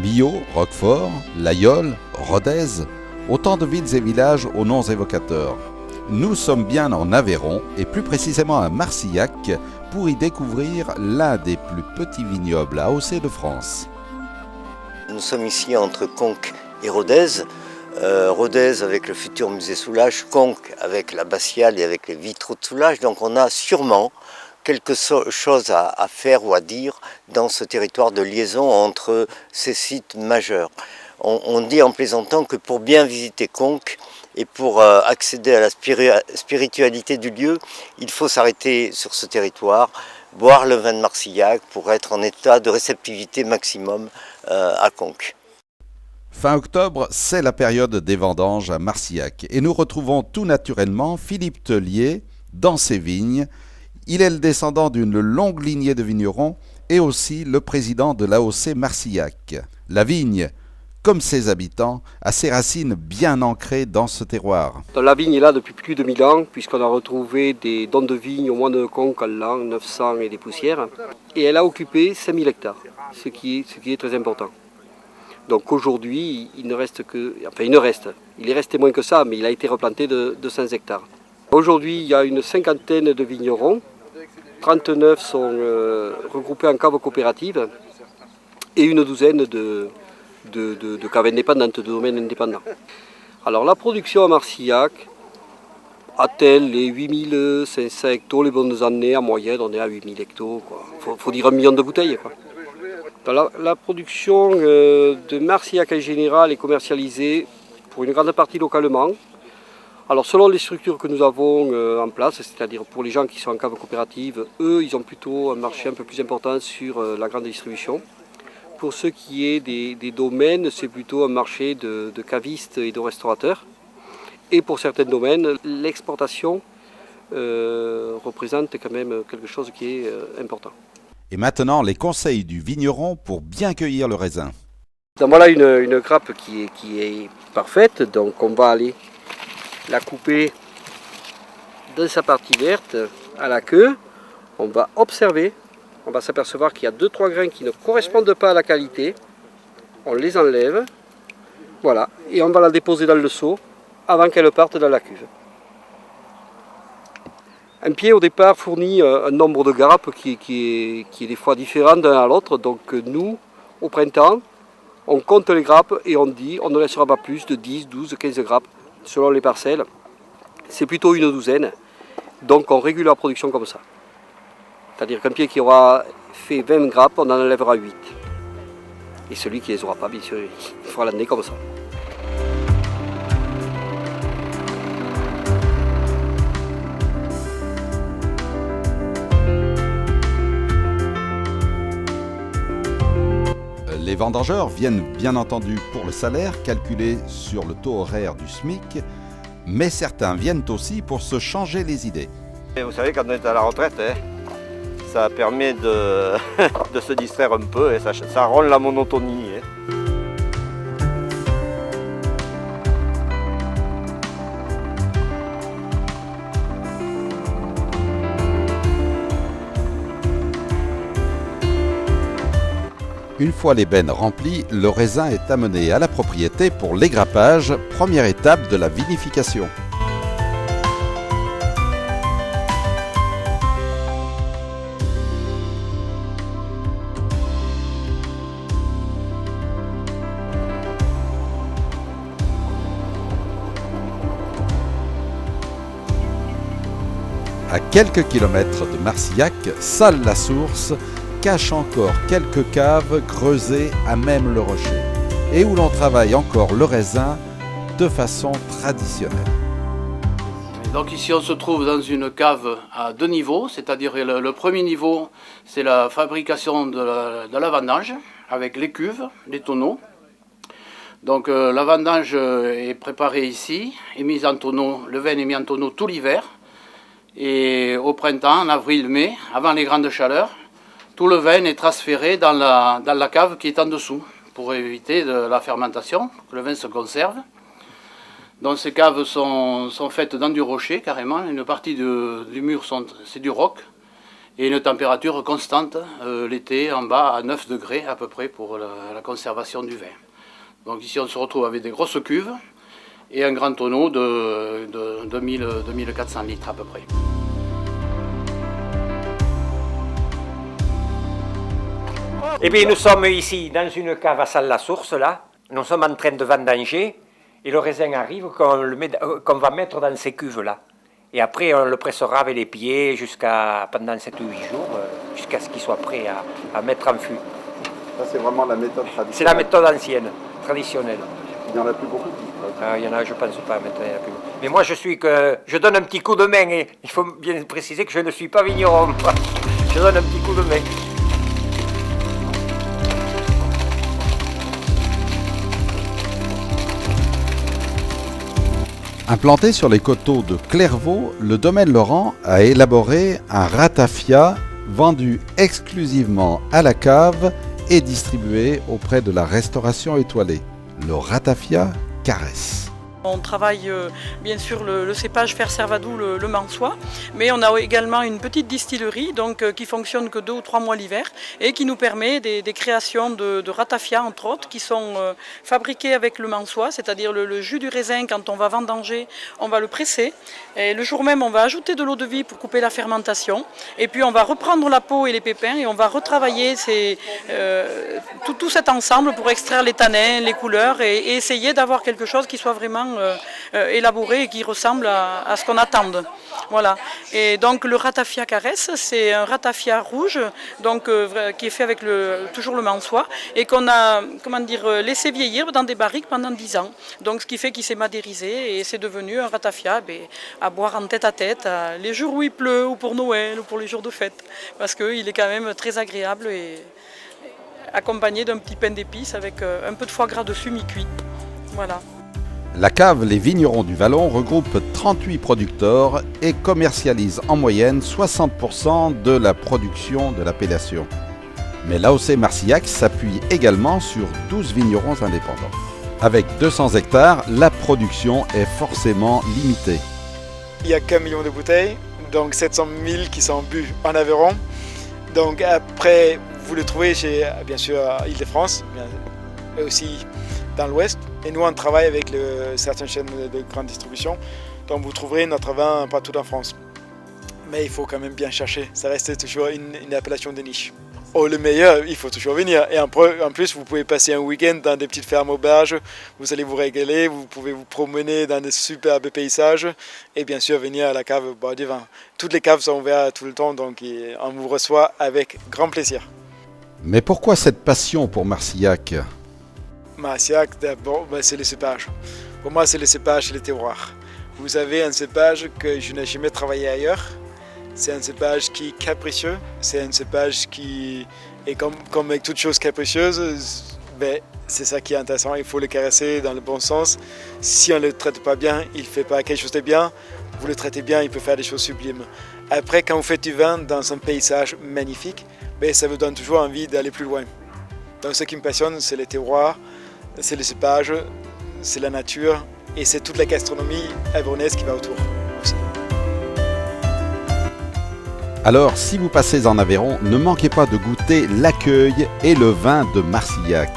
Millau, Roquefort, Laguiole, Rodez, autant de villes et villages aux noms évocateurs. Nous sommes bien en Aveyron et plus précisément à Marcillac pour y découvrir l'un des plus petits vignobles AOC de France. Nous sommes ici entre Conques et Rodez. Rodez avec le futur musée Soulages, Conques avec l'abbatiale et avec les vitraux de Soulages. Donc on a sûrement quelque chose à faire ou à dire dans ce territoire de liaison entre ces sites majeurs. On dit en plaisantant que pour bien visiter Conques et pour accéder à la spiritualité du lieu, il faut s'arrêter sur ce territoire, boire le vin de Marcillac pour être en état de réceptivité maximum à Conques. Fin octobre, c'est la période des vendanges à Marcillac et nous retrouvons tout naturellement Philippe Tellier dans ses vignes. Il est le descendant d'une longue lignée de vignerons et aussi le président de l'AOC Marcillac. La vigne, comme ses habitants, a ses racines bien ancrées dans ce terroir. La vigne est là depuis plus de 1000 ans, puisqu'on a retrouvé des dons de vigne au mois de Conques en l'an 900 et des poussières. Et elle a occupé 5000 hectares, ce qui est très important. Donc aujourd'hui, il est resté moins que ça, mais il a été replanté de 5 hectares. Aujourd'hui, il y a une cinquantaine de vignerons, 39 sont regroupés en caves coopératives et une douzaine de caves indépendantes, de domaines indépendants. Alors la production à Marcillac atteint les 8500 hectos les bonnes années, en moyenne on est à 8000 hectos. Il faut dire 1 million de bouteilles. La production de Marcillac en général est commercialisée pour une grande partie localement. Alors selon les structures que nous avons en place, c'est-à-dire pour les gens qui sont en cave coopérative, eux ils ont plutôt un marché un peu plus important sur la grande distribution. Pour ce qui est des domaines, c'est plutôt un marché de cavistes et de restaurateurs. Et pour certains domaines, l'exportation représente quand même quelque chose qui est important. Et maintenant, les conseils du vigneron pour bien cueillir le raisin. Donc voilà une grappe qui est parfaite, donc on va aller la couper dans sa partie verte à la queue. On va observer, on va s'apercevoir qu'il y a 2-3 grains qui ne correspondent pas à la qualité. On les enlève, voilà, et on va la déposer dans le seau avant qu'elle parte dans la cuve. Un pied au départ fournit un nombre de grappes qui est des fois différent d'un à l'autre. Donc nous, au printemps, on compte les grappes et on dit on ne laissera pas plus de 10, 12, 15 grappes selon les parcelles. C'est plutôt une douzaine. Donc on régule la production comme ça. C'est-à-dire qu'un pied qui aura fait 20 grappes, on en enlèvera 8. Et celui qui ne les aura pas, bien sûr, il fera l'année comme ça. Les vendangeurs viennent bien entendu pour le salaire calculé sur le taux horaire du SMIC, mais certains viennent aussi pour se changer les idées. Et vous savez, quand on est à la retraite, ça permet de, de se distraire un peu et ça rompt la monotonie. Une fois les bennes remplies, le raisin est amené à la propriété pour l'égrappage, première étape de la vinification. À quelques kilomètres de Marcillac, Salles-la-Source cache encore quelques caves creusées à même le rocher et où l'on travaille encore le raisin de façon traditionnelle. Donc ici on se trouve dans une cave à 2 niveaux, c'est-à-dire le premier niveau c'est la fabrication de la vendange avec les cuves, les tonneaux. Donc la vendange est préparée ici, est mise en tonneau, le vin est mis en tonneau tout l'hiver. Et au printemps, en avril-mai, avant les grandes chaleurs, tout le vin est transféré dans la cave qui est en dessous pour éviter de la fermentation, que le vin se conserve. Donc ces caves sont faites dans du rocher carrément, une partie du mur c'est du roc, et une température constante l'été en bas à 9 degrés à peu près pour la conservation du vin. Donc ici on se retrouve avec des grosses cuves et un grand tonneau de 2400 litres à peu près. Eh bien, nous sommes ici dans une cave à Salle-la-Source, là. Nous sommes en train de vendanger et le raisin arrive qu'on va mettre dans ces cuves-là. Et après, on le pressera avec les pieds pendant 7 ou 8 jours, jusqu'à ce qu'il soit prêt à mettre en fût. Ça, c'est vraiment la méthode traditionnelle. C'est la méthode ancienne, traditionnelle. Il n'y en a plus beaucoup. Il y en a, je pense pas maintenant. Il y en a plus. Mais moi, je donne un petit coup de main et il faut bien préciser que je ne suis pas vigneron. Je donne un petit coup de main. Implanté sur les coteaux de Clairvaux, le domaine Laurent a élaboré un ratafia vendu exclusivement à la cave et distribué auprès de la restauration étoilée. Le ratafia Caresse. On travaille bien sûr le cépage Fer Servadou, le Mansois, mais on a également une petite distillerie qui fonctionne que 2 ou 3 mois l'hiver et qui nous permet des créations de ratafia entre autres qui sont fabriquées avec le Mansois, c'est-à-dire le jus du raisin. Quand on va vendanger, on va le presser et le jour même on va ajouter de l'eau de vie pour couper la fermentation et puis on va reprendre la peau et les pépins et on va retravailler tout cet ensemble pour extraire les tanins, les couleurs et essayer d'avoir quelque chose qui soit vraiment élaboré et qui ressemble à ce qu'on attend. Voilà. Et donc le ratafia Caresse, c'est un ratafia rouge qui est fait avec toujours le Mansois et qu'on a laissé vieillir dans des barriques pendant 10 ans. Donc ce qui fait qu'il s'est madérisé et c'est devenu un ratafia à boire en tête à tête les jours où il pleut ou pour Noël ou pour les jours de fête parce qu'il est quand même très agréable et accompagné d'un petit pain d'épices avec un peu de foie gras dessus mi-cuit. Voilà. La cave Les Vignerons du Vallon regroupe 38 producteurs et commercialise en moyenne 60% de la production de l'appellation. Mais l'AOC Marcillac s'appuie également sur 12 vignerons indépendants. Avec 200 hectares, la production est forcément limitée. Il n'y a qu'un million de bouteilles, donc 700 000 qui sont bu en Aveyron. Donc après, vous le trouvez bien sûr à Île-de-France, mais aussi dans l'Ouest. Et nous, on travaille avec certaines chaînes de grande distribution. Donc vous trouverez notre vin partout en France. Mais il faut quand même bien chercher. Ça reste toujours une appellation de niche. Oh, le meilleur, il faut toujours venir. Et en plus, vous pouvez passer un week-end dans des petites fermes auberges. Vous allez vous régaler. Vous pouvez vous promener dans des superbes paysages. Et bien sûr, venir à la cave boire du vin. Toutes les caves sont ouvertes tout le temps. Donc on vous reçoit avec grand plaisir. Mais pourquoi cette passion pour Marcillac ? Marcillac, d'abord, c'est le cépage. Pour moi, c'est le cépage et le terroir. Vous avez un cépage que je n'ai jamais travaillé ailleurs. C'est un cépage qui est capricieux. C'est un cépage qui est comme avec toute chose capricieuse. C'est ça qui est intéressant. Il faut le caresser dans le bon sens. Si on ne le traite pas bien, il ne fait pas quelque chose de bien. Vous le traitez bien, il peut faire des choses sublimes. Après, quand vous faites du vin dans un paysage magnifique, ça vous donne toujours envie d'aller plus loin. Donc ce qui me passionne, c'est les terroirs, c'est le cépage, c'est la nature et c'est toute la gastronomie aveyronnaise qui va autour aussi. Alors, si vous passez en Aveyron, ne manquez pas de goûter l'accueil et le vin de Marcillac.